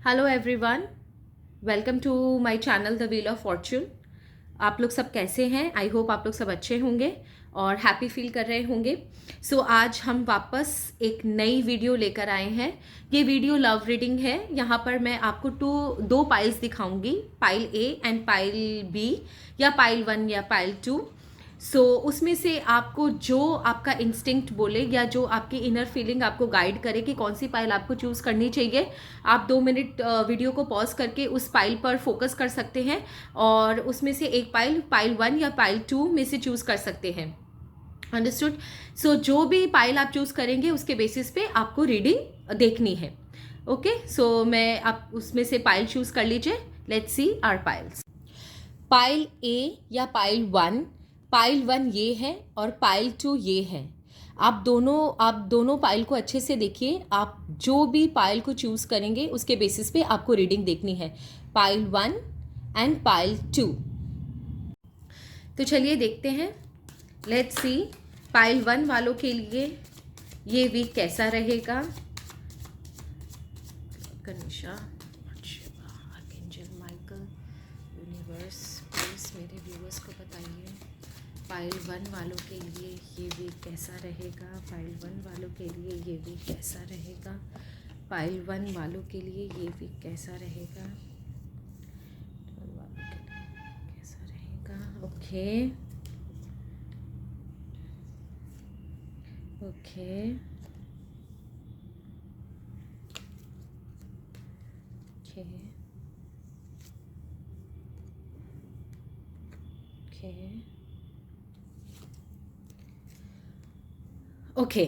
Hello everyone, welcome to my channel the wheel of fortune. आप लोग सब कैसे हैं? आई होप आप लोग सब अच्छे होंगे और हैप्पी फील कर रहे होंगे। आज हम वापस एक नई वीडियो लेकर आए हैं। ये वीडियो लव रीडिंग है। यहाँ पर मैं आपको दो पाइल्स दिखाऊंगी, pile A and pile B, या पाइल 1 या पाइल 2। उसमें से आपको जो आपका इंस्टिंक्ट बोले या जो आपकी इनर फीलिंग आपको गाइड करे कि कौन सी पाइल आपको चूज करनी चाहिए, आप 2 मिनट वीडियो को पॉज करके उस पाइल पर फोकस कर सकते हैं और उसमें से एक पाइल 1 या पाइल 2 में से चूज कर सकते हैं। अंडरस्टूड? जो भी पाइल आप चूज करेंगे उसके बेसिस पे आपको रीडिंग देखनी है। ओके, मैं आप उसमें से पाइल चूज कर लीजिए। Let's see our piles. Pile A या पाइल 1 ये है और पाइल 2 ये है। आप दोनों पाइल को अच्छे से देखिए। आप जो भी पाइल को चूज करेंगे उसके बेसिस पे आपको रीडिंग देखनी है, पाइल 1 एंड पाइल 2। तो चलिए देखते हैं। लेट्स सी पाइल 1 वालों के लिए ये वीक कैसा रहेगा। Ganesha, archangel Michael, universe, please मेरे व्यूअर्स को बताइए पाइल 1 वालों के लिए ये वीक कैसा रहेगा। पाइल 1 वालों के लिए ये वीक कैसा रहेगा। पाइल 1 वालों के लिए ये वीक कैसा रहेगा। कैसा रहेगा। Okay okay okay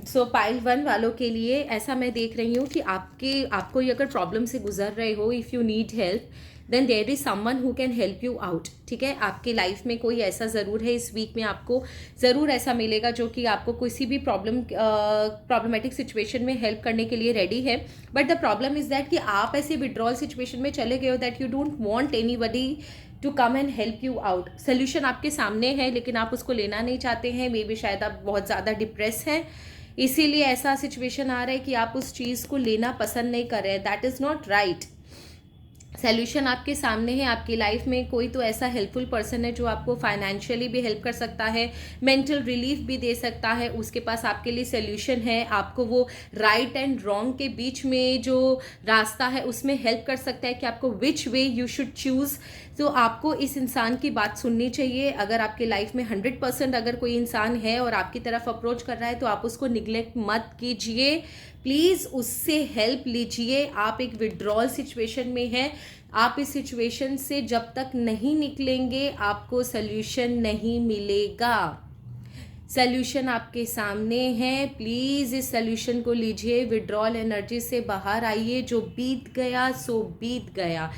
so pile 1 वालों के लिए ऐसा मैं देख रही हूँ कि आपको ये अगर प्रॉब्लम से गुजर रहे हो, if you need help then there is someone who can help you out. ठीक है, आपके लाइफ में कोई ऐसा ज़रूर है, इस वीक में आपको ज़रूर ऐसा मिलेगा जो कि आपको किसी भी प्रॉब्लमेटिक सिचुएशन में हेल्प करने के लिए रेडी है। But the problem is that कि आप ऐसे विड्रॉल सिचुएशन में चले गए हो that you don't want anybody to come and help you out. Solution आपके सामने है लेकिन आप उसको लेना नहीं चाहते हैं। मे बी शायद आप बहुत ज़्यादा डिप्रेस हैं, इसीलिए ऐसा सिचुएशन आ रहा है कि आप उस चीज़ को लेना पसंद नहीं कर रहे हैं। That is not right. Solution आपके सामने है। आपकी लाइफ में कोई तो ऐसा हेल्पफुल पर्सन है जो आपको फाइनेंशियली भी हेल्प कर सकता है, मेंटल रिलीफ भी दे सकता है। उसके पास आपके लिए सोल्यूशन है। आपको वो राइट एंड रॉन्ग के बीच में जो रास्ता है उसमें हेल्प कर सकता है कि आपको विच वे यू शुड चूज़। तो आपको इस इंसान की बात सुननी चाहिए। अगर आपके लाइफ में 100% अगर कोई इंसान है और आपकी तरफ अप्रोच कर रहा है तो आप उसको निग्लेक्ट मत कीजिए। प्लीज़ उससे हेल्प लीजिए। आप एक विड्रॉल सिचुएशन में हैं। आप इस सिचुएशन से जब तक नहीं निकलेंगे आपको सल्यूशन नहीं मिलेगा। सल्यूशन आपके सामने है। प्लीज़ इस सल्यूशन को लीजिए। विड्रॉल एनर्जी से बाहर आइए। जो बीत गया सो बीत गया।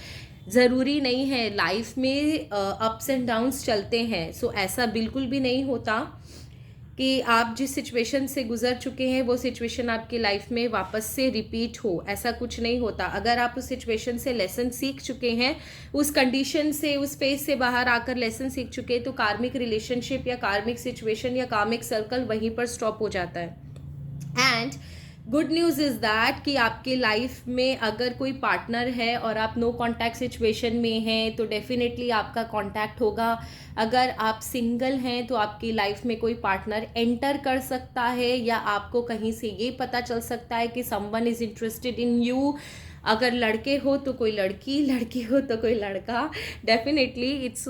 ज़रूरी नहीं है, लाइफ में अप्स एंड डाउन्स चलते हैं। ऐसा बिल्कुल भी नहीं होता कि आप जिस सिचुएशन से गुजर चुके हैं वो सिचुएशन आपकी लाइफ में वापस से रिपीट हो। ऐसा कुछ नहीं होता। अगर आप उस सिचुएशन से लेसन सीख चुके हैं, उस कंडीशन से, उस फेज से बाहर आकर लेसन सीख चुके हैं, तो कार्मिक रिलेशनशिप या कार्मिक सिचुएशन या कार्मिक सर्कल वहीं पर स्टॉप हो जाता है। And good news is that कि आपके लाइफ में अगर कोई पार्टनर है और आप नो कांटेक्ट सिचुएशन में हैं तो डेफिनेटली आपका कांटेक्ट होगा। अगर आप सिंगल हैं तो आपकी लाइफ में कोई पार्टनर एंटर कर सकता है या आपको कहीं से ये पता चल सकता है कि someone is interested in you. अगर लड़के हो तो कोई लड़की, लड़की हो तो कोई लड़का। डेफिनेटली इट्स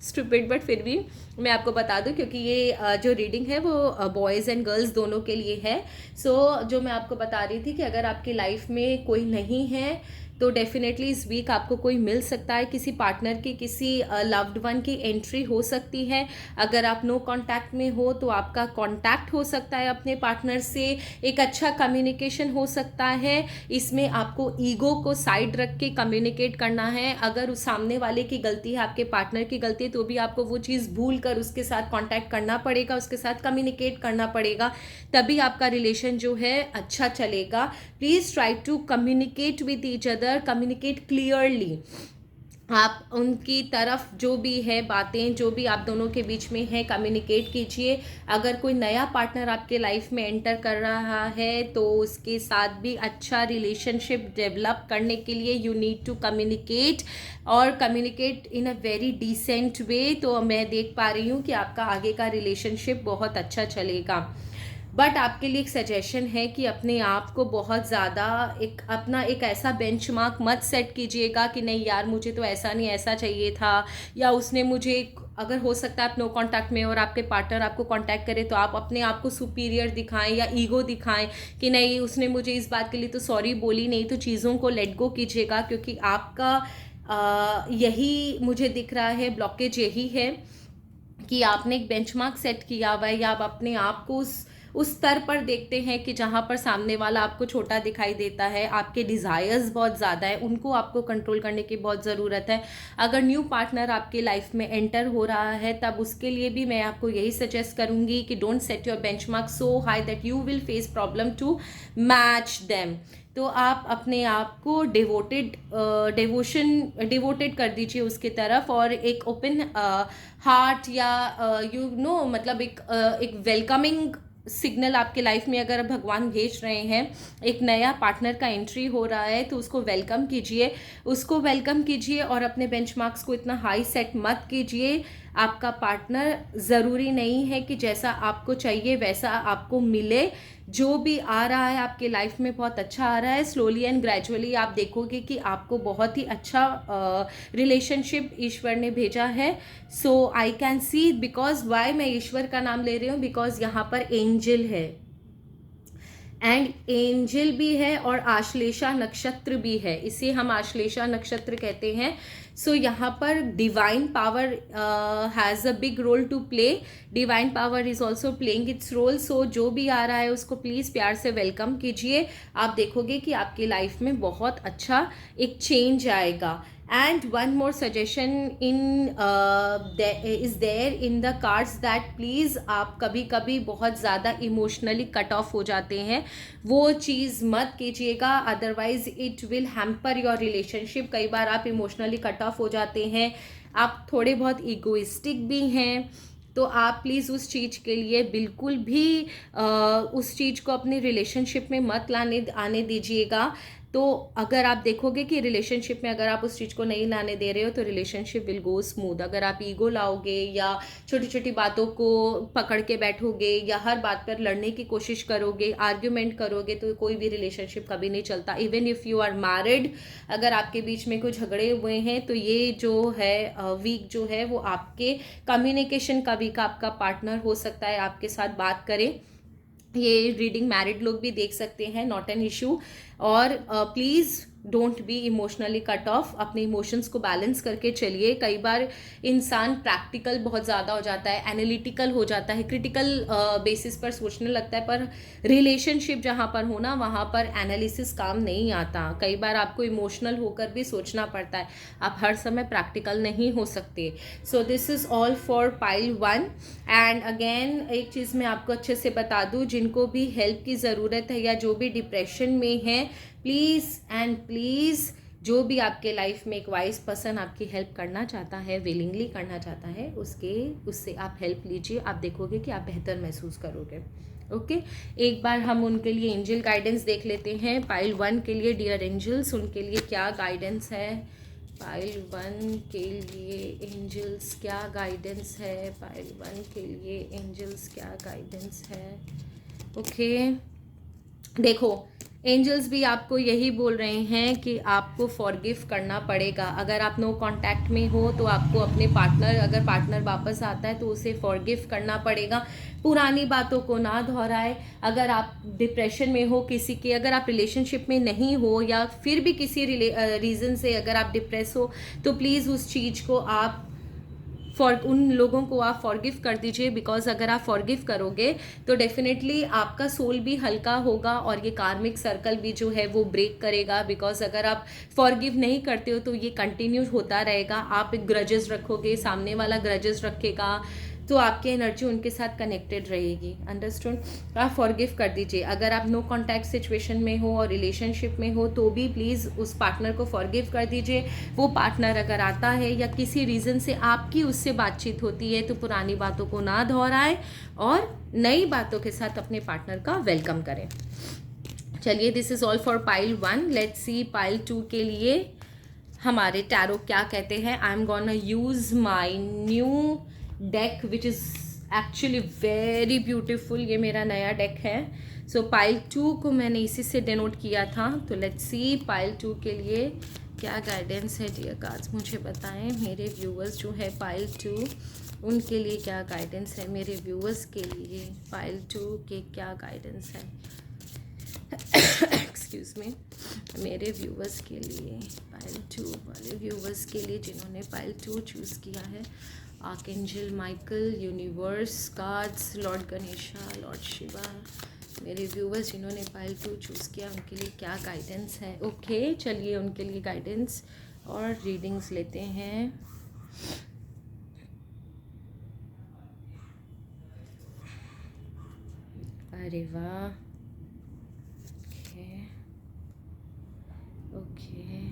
स्टूपिड बट फिर भी मैं आपको बता दूं क्योंकि ये जो रीडिंग है वो बॉयज़ एंड गर्ल्स दोनों के लिए है। जो मैं आपको बता रही थी कि अगर आपकी लाइफ में कोई नहीं है तो डेफिनेटली इस वीक आपको कोई मिल सकता है। किसी पार्टनर की, किसी लव्ड वन की एंट्री हो सकती है। अगर आप नो कांटेक्ट में हो तो आपका कांटेक्ट हो सकता है अपने पार्टनर से। एक अच्छा कम्युनिकेशन हो सकता है। इसमें आपको ईगो को साइड रख के कम्युनिकेट करना है। अगर उस सामने वाले की गलती है, आपके पार्टनर की गलती है, तो भी आपको वो चीज़ भूल कर उसके साथ कांटेक्ट करना पड़ेगा, उसके साथ कम्युनिकेट करना पड़ेगा, तभी आपका रिलेशन जो है अच्छा चलेगा। Please try to communicate with each other, communicate clearly. आप उनकी तरफ जो भी है बातें, जो भी आप दोनों के बीच में है, कम्युनिकेट कीजिए। अगर कोई नया पार्टनर आपके लाइफ में एंटर कर रहा है तो उसके साथ भी अच्छा रिलेशनशिप डेवलप करने के लिए यू नीड टू कम्युनिकेट, और communicate in a very decent way. तो मैं देख पा रही हूँ कि आपका आगे का रिलेशनशिप बहुत अच्छा चलेगा। बट आपके लिए एक सजेशन है कि अपने आप को बहुत ज़्यादा अपना एक ऐसा बेंचमार्क मत सेट कीजिएगा कि नहीं यार मुझे तो ऐसा नहीं, ऐसा चाहिए था, या उसने मुझे, अगर हो सकता है आप नो कांटेक्ट में और आपके पार्टनर आपको कांटेक्ट करे तो आप अपने आप को सुपीरियर दिखाएं या ईगो दिखाएं कि नहीं उसने मुझे इस बात के लिए तो सॉरी बोली नहीं। तो चीज़ों को लेट गो कीजिएगा, क्योंकि आपका यही मुझे दिख रहा है, ब्लॉकेज यही है कि आपने एक बेंचमार्क सेट किया हुआ है, या आप अपने आप को उस स्तर पर देखते हैं कि जहाँ पर सामने वाला आपको छोटा दिखाई देता है। आपके डिज़ायर्स बहुत ज़्यादा है, उनको आपको कंट्रोल करने की बहुत ज़रूरत है। अगर न्यू पार्टनर आपके लाइफ में एंटर हो रहा है तब उसके लिए भी मैं आपको यही सजेस्ट करूँगी कि don't set your benchmark so high that you will face problem to match them. तो आप अपने आप को डिवोटेड कर दीजिए उसकी तरफ, और एक ओपन हार्ट या यू नो मतलब एक वेलकमिंग सिग्नल आपके लाइफ में अगर भगवान भेज रहे हैं, एक नया पार्टनर का एंट्री हो रहा है तो उसको वेलकम कीजिए, उसको वेलकम कीजिए। और अपने बेंचमार्क्स को इतना हाई सेट मत कीजिए। आपका पार्टनर ज़रूरी नहीं है कि जैसा आपको चाहिए वैसा आपको मिले। जो भी आ रहा है आपके लाइफ में बहुत अच्छा आ रहा है। स्लोली एंड ग्रेजुअली आप देखोगे कि आपको बहुत ही अच्छा रिलेशनशिप ईश्वर ने भेजा है। So I can see, because why मैं ईश्वर का नाम ले रही हूँ, बिकॉज यहाँ पर एंजल है, एंड एंजल भी है और आश्लेषा नक्षत्र भी है, इसे हम आश्लेषा नक्षत्र कहते हैं। सो यहाँ पर divine power has a big role to play, divine power is also playing its role. So जो भी आ रहा है उसको प्लीज़ प्यार से वेलकम कीजिए। आप देखोगे कि आपकी लाइफ में बहुत अच्छा एक चेंज आएगा। And one more suggestion is there in the cards that please आप कभी कभी बहुत ज़्यादा इमोशनली कट ऑफ हो जाते हैं, वो चीज़ मत कीजिएगा, otherwise it will hamper your relationship. कई बार आप इमोशनली कट ऑफ हो जाते हैं, आप थोड़े बहुत ईगोइस्टिक भी हैं, तो आप प्लीज़ उस चीज़ के लिए बिल्कुल भी उस चीज़ को अपनी रिलेशनशिप में मत आने दीजिएगा। तो अगर आप देखोगे कि रिलेशनशिप में अगर आप उस चीज़ को नहीं लाने दे रहे हो तो रिलेशनशिप विल गो स्मूथ। अगर आप ईगो लाओगे या छोटी छोटी बातों को पकड़ के बैठोगे या हर बात पर लड़ने की कोशिश करोगे, आर्ग्यूमेंट करोगे, तो कोई भी रिलेशनशिप कभी नहीं चलता। Even if you are married, अगर आपके बीच में कोई झगड़े हुए हैं तो ये जो है वीक जो है वो आपके कम्युनिकेशन का वीक आपका पार्टनर हो सकता है आपके साथ बात करे। ये रीडिंग मैरिड लोग भी देख सकते हैं, नॉट एन इशू। और please don't be emotionally cut off, अपने इमोशंस को बैलेंस करके चलिए। कई बार इंसान प्रैक्टिकल बहुत ज़्यादा हो जाता है, एनालिटिकल हो जाता है, क्रिटिकल बेसिस पर सोचने लगता है, पर रिलेशनशिप जहाँ पर हो ना वहाँ पर एनालिसिस काम नहीं आता। कई बार आपको इमोशनल होकर भी सोचना पड़ता है, आप हर समय प्रैक्टिकल नहीं हो सकते। So this is all for pile 1। And again एक चीज़ मैं आपको अच्छे से बता दूँ, जिनको भी हेल्प की ज़रूरत है या जो भी डिप्रेशन में है, प्लीज़ एंड प्लीज़ जो भी आपके लाइफ में एक वाइज पर्सन आपकी हेल्प करना चाहता है, विलिंगली करना चाहता है, उससे आप हेल्प लीजिए। आप देखोगे कि आप बेहतर महसूस करोगे। ओके, एक बार हम उनके लिए एंजल गाइडेंस देख लेते हैं। पाइल 1 के लिए डियर एंजल्स, उनके लिए क्या गाइडेंस है। पाइल 1 के लिए एंजल्स क्या गाइडेंस है, पाइल 1 के लिए एंजल्स क्या गाइडेंस है। ओके, देखो एंजल्स भी आपको यही बोल रहे हैं कि आपको फॉरगिव करना पड़ेगा। अगर आप नो कांटेक्ट में हो तो आपको अपने पार्टनर, अगर पार्टनर वापस आता है तो उसे फॉरगिव करना पड़ेगा, पुरानी बातों को ना दोहराए। अगर आप डिप्रेशन में हो किसी के, अगर आप रिलेशनशिप में नहीं हो या फिर भी किसी रीज़न से अगर आप डिप्रेस हो तो प्लीज़ उस चीज़ को आप उन लोगों को आप फॉरगिव कर दीजिए। बिकॉज अगर आप फॉरगिव करोगे तो डेफिनेटली आपका सोल भी हल्का होगा और ये कार्मिक सर्कल भी जो है वो ब्रेक करेगा। बिकॉज अगर आप फॉरगिव नहीं करते हो तो ये कंटिन्यू होता रहेगा, आप एक ग्रजेस रखोगे, सामने वाला ग्रजेस रखेगा, तो आपकी एनर्जी उनके साथ कनेक्टेड रहेगी। अंडरस्टूड? आप फॉरगिव कर दीजिए। अगर आप नो कॉन्टैक्ट सिचुएशन में हो और रिलेशनशिप में हो तो भी प्लीज़ उस पार्टनर को फॉरगिव कर दीजिए। वो पार्टनर अगर आता है या किसी रीज़न से आपकी उससे बातचीत होती है तो पुरानी बातों को ना दोहराए और नई बातों के साथ अपने पार्टनर का वेलकम करें। चलिए, this is all for pile 1। Let's see pile 2 के लिए हमारे टैरो क्या कहते हैं। I am gonna use my new deck which is actually very beautiful. ये मेरा नया डेक है। सो पाइल 2 को मैंने इसी से डिनोट किया था। तो लेट्स सी पाइल 2 के लिए क्या गाइडेंस है। डियर कार्ड्स, मुझे बताएं मेरे व्यूअर्स जो है पाइल 2, उनके लिए क्या गाइडेंस है। मेरे व्यूअर्स के लिए पाइल 2 के क्या गाइडेंस है। एक्सक्यूज मी, मेरे व्यूवर्स के लिए पाइल 2 वाले व्यूवर्स के लिए जिन्होंने पाइल 2 चूज़ किया है, archangel Michael, universe, cards, Lord Ganesha, Lord Shiva, मेरे व्यूवर्स जिन्होंने पाइल 2 चूज़ किया उनके लिए क्या गाइडेंस है। ओके, चलिए उनके लिए गाइडेंस और रीडिंग्स लेते हैं। अरे वाह, ओके,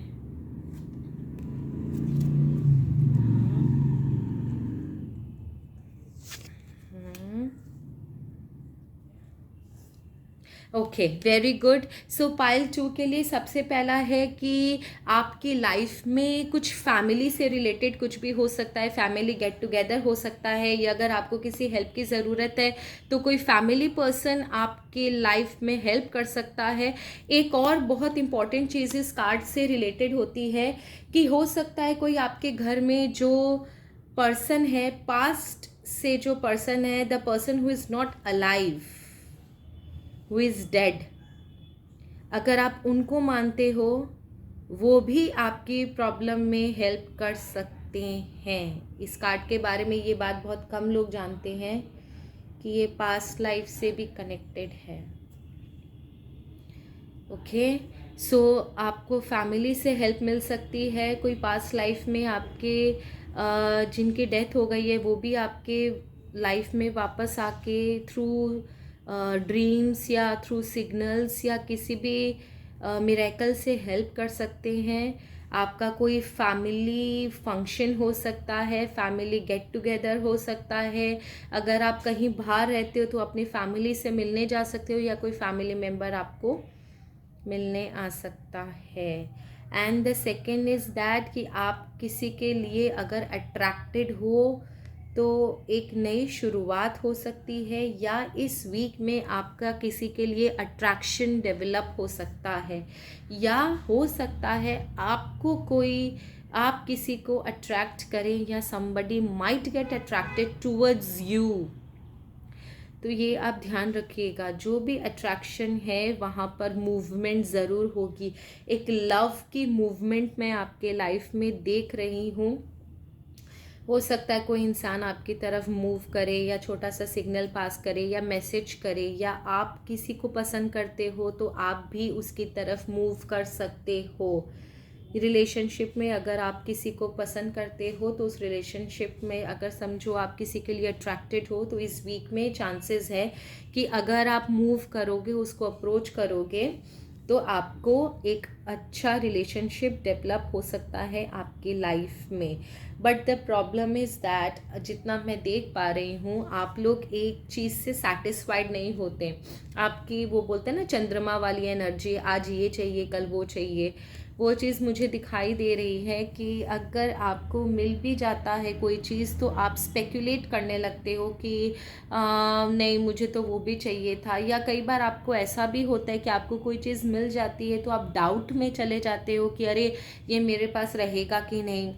ओके, वेरी गुड। सो पाइल 2 के लिए सबसे पहला है कि आपकी लाइफ में कुछ फैमिली से रिलेटेड कुछ भी हो सकता है। फैमिली गेट टुगेदर हो सकता है, या अगर आपको किसी हेल्प की ज़रूरत है तो कोई फैमिली पर्सन आपके लाइफ में हेल्प कर सकता है। एक और बहुत इंपॉर्टेंट चीज़ इस कार्ड से रिलेटेड होती है कि हो सकता है कोई आपके घर में जो पर्सन है, पास्ट से जो पर्सन है, the person who is not alive, who is dead, अगर आप उनको मानते हो वो भी आपकी प्रॉब्लम में हेल्प कर सकते हैं। इस कार्ड के बारे में ये बात बहुत कम लोग जानते हैं कि ये पास्ट लाइफ से भी कनेक्टेड है। ओके, सो आपको फैमिली से हेल्प मिल सकती है। कोई पास्ट लाइफ में आपके जिनकी डेथ हो गई है वो भी आपके लाइफ में वापस आके थ्रू ड्रीम्स या थ्रू सिग्नल्स या किसी भी मिरेकल से हेल्प कर सकते हैं। आपका कोई फैमिली फंक्शन हो सकता है, फैमिली गेट टुगेदर हो सकता है। अगर आप कहीं बाहर रहते हो तो अपनी फैमिली से मिलने जा सकते हो या कोई फैमिली मेम्बर आपको मिलने आ सकता है। And the second is that कि आप किसी के लिए अगर अट्रैक्टेड हो तो एक नई शुरुआत हो सकती है, या इस वीक में आपका किसी के लिए अट्रैक्शन डेवलप हो सकता है, या हो सकता है आपको कोई आप किसी को अट्रैक्ट करें या somebody might get attracted towards you। तो ये आप ध्यान रखिएगा, जो भी अट्रैक्शन है वहाँ पर मूवमेंट ज़रूर होगी। एक लव की मूवमेंट मैं आपके लाइफ में देख रही हूँ। हो सकता है कोई इंसान आपकी तरफ मूव करे या छोटा सा सिग्नल पास करे या मैसेज करे, या आप किसी को पसंद करते हो तो आप भी उसकी तरफ मूव कर सकते हो। रिलेशनशिप में अगर आप किसी को पसंद करते हो तो उस रिलेशनशिप में अगर समझो आप किसी के लिए अट्रैक्टेड हो तो इस वीक में चांसेस है कि अगर आप मूव करोगे, उसको अप्रोच करोगे, तो आपको एक अच्छा रिलेशनशिप डेवलप हो सकता है आपकी लाइफ में। But the problem is that जितना मैं देख पा रही हूँ आप लोग एक चीज़ से सेटिस्फाइड नहीं होते। आपकी वो बोलते हैं ना चंद्रमा वाली एनर्जी, आज ये चाहिए कल वो चाहिए, वो चीज़ मुझे दिखाई दे रही है कि अगर आपको मिल भी जाता है कोई चीज़ तो आप स्पेकुलेट करने लगते हो कि नहीं मुझे तो वो भी चाहिए था। या कई बार आपको ऐसा भी होता है कि आपको कोई चीज़ मिल जाती है तो आप डाउट में चले जाते हो कि अरे ये मेरे पास रहेगा कि नहीं,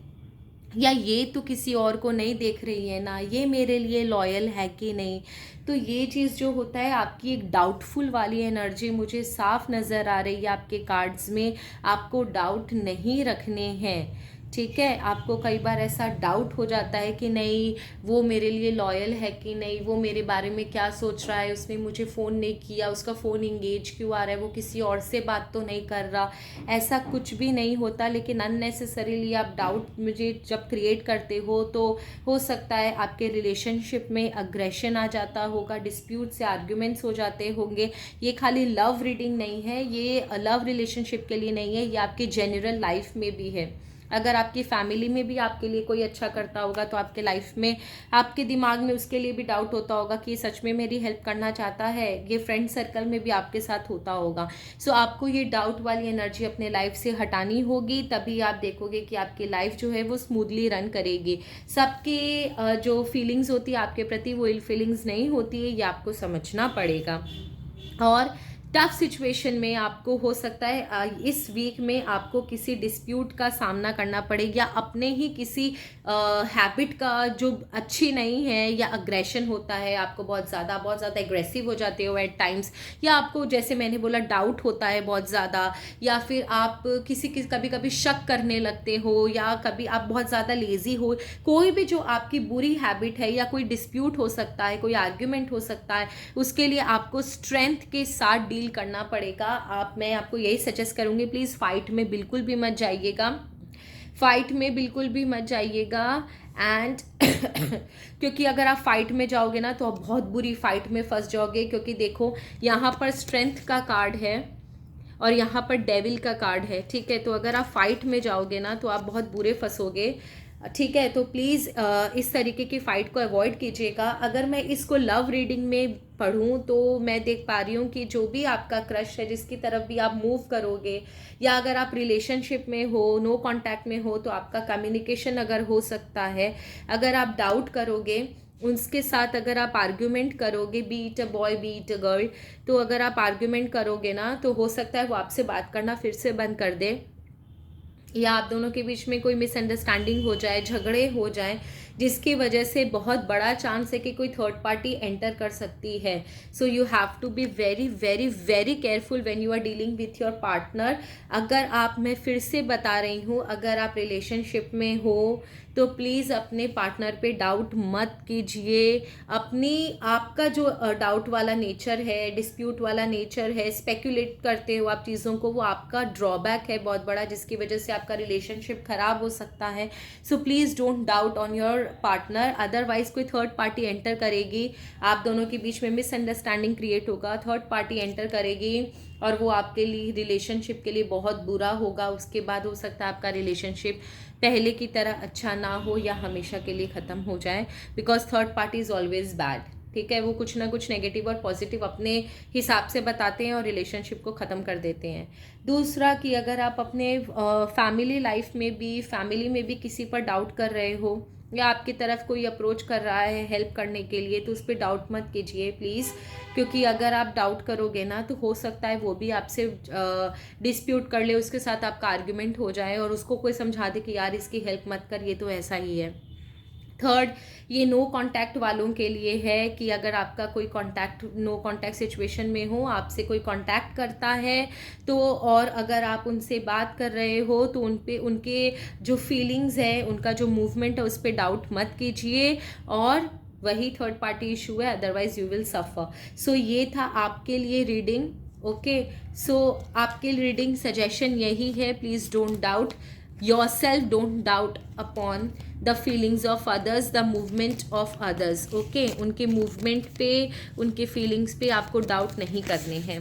या ये तो किसी और को नहीं देख रही है ना, ये मेरे लिए लॉयल है कि नहीं। तो ये चीज़ जो होता है आपकी एक डाउटफुल वाली एनर्जी मुझे साफ नज़र आ रही है आपके कार्ड्स में। आपको डाउट नहीं रखने हैं ठीक है। आपको कई बार ऐसा डाउट हो जाता है कि नहीं वो मेरे लिए लॉयल है कि नहीं, वो मेरे बारे में क्या सोच रहा है, उसने मुझे फ़ोन नहीं किया, उसका फ़ोन इंगेज क्यों आ रहा है, वो किसी और से बात तो नहीं कर रहा। ऐसा कुछ भी नहीं होता, लेकिन अननेसेसरीली आप डाउट मुझे जब क्रिएट करते हो तो हो सकता है आपके रिलेशनशिप में अग्रेशन आ जाता होगा, डिस्प्यूट से आर्ग्यूमेंट्स हो जाते होंगे। ये खाली लव रीडिंग नहीं है, ये लव रिलेशनशिप के लिए नहीं है, ये आपकी जनरल लाइफ में भी है। अगर आपकी फैमिली में भी आपके लिए कोई अच्छा करता होगा तो आपके लाइफ में आपके दिमाग में उसके लिए भी डाउट होता होगा कि ये सच में मेरी हेल्प करना चाहता है। ये फ्रेंड सर्कल में भी आपके साथ होता होगा। सो आपको ये डाउट वाली एनर्जी अपने लाइफ से हटानी होगी, तभी आप देखोगे कि आपकी लाइफ जो है वो स्मूथली रन करेगी। सबकी जो फीलिंग्स होती है आपके प्रति वो इल फीलिंग्स नहीं होती है, ये आपको समझना पड़ेगा। और टफ सिचुएशन में आपको हो सकता है इस वीक में आपको किसी डिस्प्यूट का सामना करना पड़े, या अपने ही किसी हैबिट का जो अच्छी नहीं है, या अग्रेशन होता है, आपको बहुत ज़्यादा एग्रेसिव हो जाते हो एट टाइम्स, या आपको जैसे मैंने बोला डाउट होता है बहुत ज़्यादा, या फिर आप किसी कभी कभी शक करने लगते हो, या कभी आप बहुत ज़्यादा लेज़ी हो। कोई भी जो आपकी बुरी हैबिट है, या कोई डिस्प्यूट हो सकता है, कोई आर्ग्यूमेंट हो सकता है, उसके लिए आपको स्ट्रेंथ के साथ डील करना पड़ेगा। मैं आपको यही सजेस्ट करूँगी, प्लीज़ फाइट में बिल्कुल भी मत जाइएगा, फाइट में बिल्कुल भी मत जाइएगा। एंड क्योंकि अगर आप फाइट में जाओगे ना तो आप बहुत बुरी फाइट में फंस जाओगे, क्योंकि देखो यहाँ पर स्ट्रेंथ का कार्ड है और यहाँ पर डेविल का कार्ड है, ठीक है। तो अगर आप फाइट में जाओगे ना तो आप बहुत बुरे फंसोगे, ठीक है। तो प्लीज़ इस तरीके की फ़ाइट को अवॉइड कीजिएगा। अगर मैं इसको लव रीडिंग में पढ़ूं तो मैं देख पा रही हूँ कि जो भी आपका क्रश है, जिसकी तरफ भी आप मूव करोगे, या अगर आप रिलेशनशिप में हो, नो कांटेक्ट में हो, तो आपका कम्युनिकेशन अगर हो सकता है। अगर आप डाउट करोगे उसके साथ, अगर आप आर्ग्यूमेंट करोगे, be it a boy be it a girl, तो अगर आप आर्ग्यूमेंट करोगे ना तो हो सकता है वो आपसे बात करना फिर से बंद कर दे, या आप दोनों के बीच में कोई मिसअंडरस्टैंडिंग हो जाए, झगड़े हो जाए, जिसकी वजह से बहुत बड़ा चांस है कि कोई थर्ड पार्टी एंटर कर सकती है। So you have to be very very very careful when you are dealing with your partner. अगर आप, मैं फिर से बता रही हूँ, अगर आप रिलेशनशिप में हो तो प्लीज़ अपने पार्टनर पे डाउट मत कीजिए। आपका जो डाउट वाला नेचर है, डिस्प्यूट वाला नेचर है, स्पेक्यूलेट करते हो आप चीज़ों को, वो आपका ड्रॉबैक है बहुत बड़ा, जिसकी वजह से आपका रिलेशनशिप खराब हो सकता है। So please don't doubt on your partner, otherwise कोई थर्ड पार्टी एंटर करेगी, आप दोनों के बीच में मिसअंडरस्टैंडिंग क्रिएट होगा, थर्ड पार्टी एंटर करेगी और वो आपके लिए, रिलेशनशिप के लिए बहुत बुरा होगा। उसके बाद हो सकता है आपका रिलेशनशिप पहले की तरह अच्छा ना हो, या हमेशा के लिए ख़त्म हो जाए, because third party is always bad, ठीक है। वो कुछ ना कुछ नेगेटिव और पॉजिटिव अपने हिसाब से बताते हैं और रिलेशनशिप को ख़त्म कर देते हैं। दूसरा कि अगर आप अपने फैमिली लाइफ में भी, फैमिली में भी किसी पर डाउट कर रहे हो, या आपकी तरफ कोई अप्रोच कर रहा है हेल्प करने के लिए, तो उस पर डाउट मत कीजिए प्लीज़, क्योंकि अगर आप डाउट करोगे ना तो हो सकता है वो भी आपसे डिस्प्यूट कर ले, उसके साथ आपका आर्ग्यूमेंट हो जाए और उसको कोई समझा दे कि यार इसकी हेल्प मत कर, ये तो ऐसा ही है। थर्ड, ये नो कांटेक्ट वालों के लिए है कि अगर आपका कोई कांटेक्ट, नो कांटेक्ट सिचुएशन में हो, आपसे कोई कांटेक्ट करता है तो, और अगर आप उनसे बात कर रहे हो तो उन पे, उनके जो फीलिंग्स है, उनका जो मूवमेंट है, उस पर डाउट मत कीजिए, और वही थर्ड पार्टी इशू है, अदरवाइज यू विल सफ़र। सो ये था आपके लिए रीडिंग, ओके। सो आपके रीडिंग सजेशन यही है, please don't doubt yourself, don't doubt upon the feelings of others, the movement of others, okay। उनके मूवमेंट पे, उनके फीलिंग्स पे आपको डाउट नहीं करने हैं,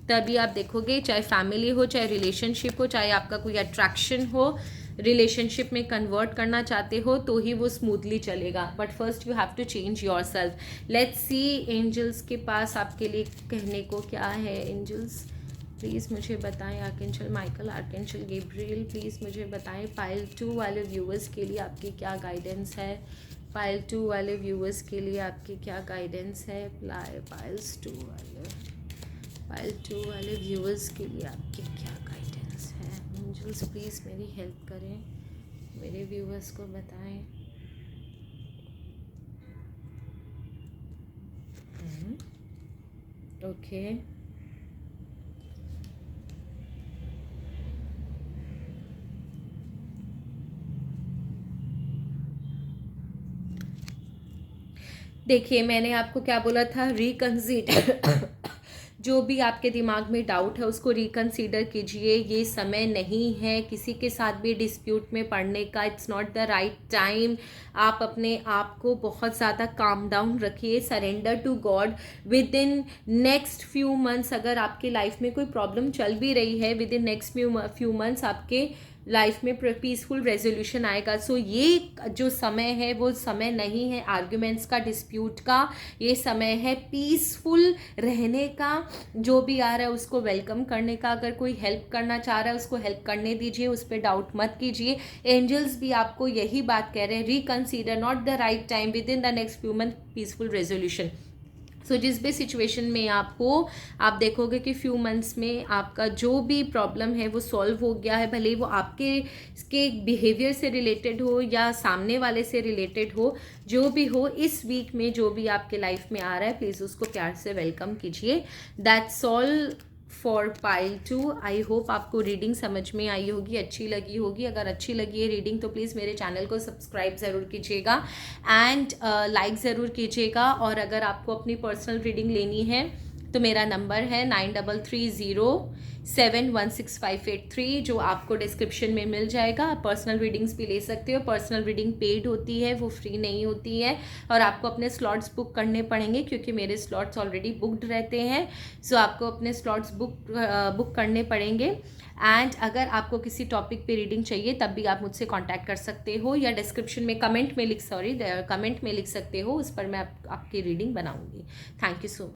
तभी आप देखोगे, चाहे फैमिली हो, चाहे रिलेशनशिप हो, चाहे आपका कोई अट्रैक्शन हो, रिलेशनशिप में कन्वर्ट करना चाहते हो तो ही वो स्मूथली चलेगा, but first you have to change yourself. Let's see angels के पास आपके लिए कहने को क्या है। एंजल्स प्लीज़ मुझे बताएं, archangel Michael, archangel Gabriel, please मुझे बताएं पाइल 2 वाले व्यूअर्स के लिए आपकी क्या गाइडेंस है। पाइल 2 वाले व्यूअर्स के लिए आपकी क्या गाइडेंस है। पाइल 2 वाले व्यूअर्स के लिए आपकी क्या गाइडेंस है। एंजल्स प्लीज़ मेरी हेल्प करें, मेरे व्यूअर्स को बताएं। ओके देखिए, मैंने आपको क्या बोला था, रिकंसीडर जो भी आपके दिमाग में डाउट है उसको रिकंसीडर कीजिए। ये समय नहीं है किसी के साथ भी डिस्प्यूट में पड़ने का, it's not the right time. आप अपने आप को बहुत ज़्यादा काम डाउन रखिए, surrender to God. Within next few months अगर आपकी लाइफ में कोई प्रॉब्लम चल भी रही है, with in next few months आपके लाइफ में पीसफुल रेजोल्यूशन आएगा। सो ये जो समय है वो समय नहीं है आर्ग्यूमेंट्स का, डिस्प्यूट का, ये समय है पीसफुल रहने का। जो भी आ रहा है उसको वेलकम करने का। अगर कोई हेल्प करना चाह रहा है उसको हेल्प करने दीजिए, उस पर डाउट मत कीजिए। एंजल्स भी आपको यही बात कह रहे हैं, reconsider, not the right time, within the next few month peaceful resolution. So जिस भी सिचुएशन में आप हो, आप देखोगे कि फ्यू मंथ्स में आपका जो भी प्रॉब्लम है वो सॉल्व हो गया है, भले ही वो आपके के बिहेवियर से रिलेटेड हो या सामने वाले से रिलेटेड हो। जो भी हो, इस वीक में जो भी आपके लाइफ में आ रहा है प्लीज़ उसको प्यार से वेलकम कीजिए। That's all for pile 2। I hope आपको रीडिंग समझ में आई होगी, अच्छी लगी होगी। अगर अच्छी लगी है रीडिंग तो प्लीज़ मेरे चैनल को सब्सक्राइब ज़रूर कीजिएगा एंड लाइक ज़रूर कीजिएगा। और अगर आपको अपनी पर्सनल रीडिंग लेनी है तो मेरा नंबर है 9330716583, जो आपको डिस्क्रिप्शन में मिल जाएगा। आप पर्सनल रीडिंग्स भी ले सकते हो। पर्सनल रीडिंग पेड होती है, वो फ्री नहीं होती है, और आपको अपने स्लॉट्स बुक करने पड़ेंगे क्योंकि मेरे स्लॉट्स ऑलरेडी बुकड रहते हैं। सो आपको अपने स्लॉट्स बुक करने पड़ेंगे। एंड अगर आपको किसी टॉपिक पे रीडिंग चाहिए तब भी आप मुझसे कांटेक्ट कर सकते हो, या डिस्क्रिप्शन में कमेंट में लिख सकते हो, उस पर मैं आपकी रीडिंग बनाऊंगी। Thank you so much.